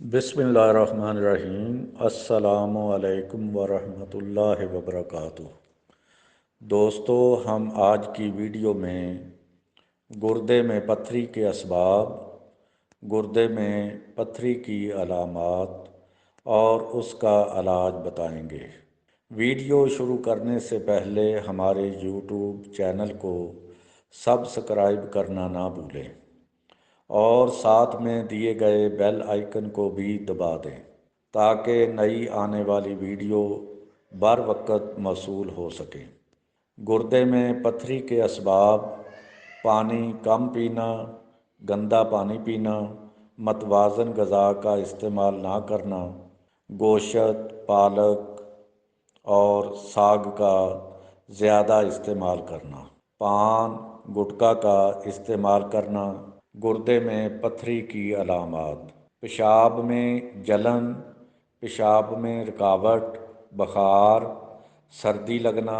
बिस्मिल्लाहिर्रहमानिर्रहीम। अस्सलामु अलैकुम वरहमतुल्लाहि वबरकातुहू। दोस्तों, हम आज की वीडियो में गुर्दे में पत्थरी के असबाब, गुर्दे में पत्थरी की अलामात और उसका इलाज बताएंगे। वीडियो शुरू करने से पहले हमारे यूट्यूब चैनल को सब्सक्राइब करना ना भूलें और साथ में दिए गए बेल आइकन को भी दबा दें ताकि नई आने वाली वीडियो बर वक्त मौसूल हो सके। गुर्दे में पत्थरी के असबाब: पानी कम पीना, गंदा पानी पीना, मतवाज़न ग़िज़ा का इस्तेमाल ना करना, गोश्त, पालक और साग का ज़्यादा इस्तेमाल करना, पान गुटखा का इस्तेमाल करना। गुर्दे में पत्थरी की अलामात: पेशाब में जलन, पेशाब में रुकावट, बुखार, सर्दी लगना,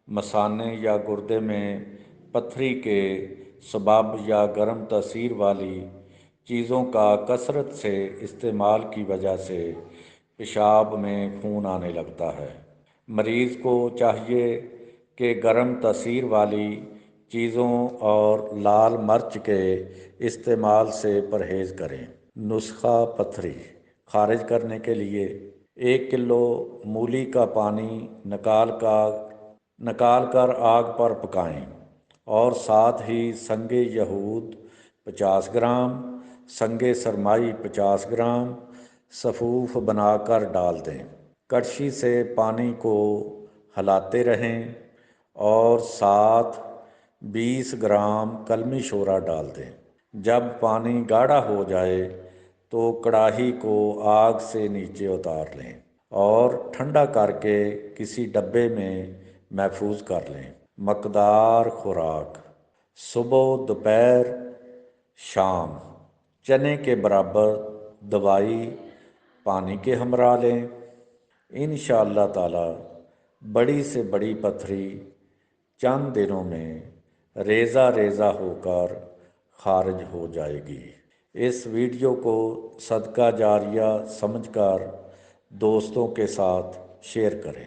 मसाने या गुर्दे में पत्थरी के सबब या गर्म तासीर वाली चीज़ों का कसरत से इस्तेमाल की वजह से पेशाब में खून आने लगता है। मरीज़ को चाहिए कि गर्म तासीर वाली चीज़ों और लाल मर्च के इस्तेमाल से परहेज़ करें। नुस्खा पत्थरी खारिज करने के लिए: 1 किलो मूली का पानी निकाल कर आग पर पकाएं और साथ ही संगे यहूद 50 ग्राम, संगे सरमाई 50 ग्राम सफ़ूफ बनाकर डाल दें। कड़छी से पानी को हिलाते रहें और साथ 20 ग्राम कलमी शोरा डाल दें। जब पानी गाढ़ा हो जाए तो कढ़ाई को आग से नीचे उतार लें और ठंडा करके किसी डब्बे में महफूज कर लें। मकदार खुराक: सुबह, दोपहर, शाम चने के बराबर दवाई पानी के हमरा लें। इंशाअल्लाह ताला बड़ी से बड़ी पत्थरी चंद दिनों में रेज़ा रेज़ा होकर खारिज हो जाएगी। इस वीडियो को सदका जारिया समझकर दोस्तों के साथ शेयर करें।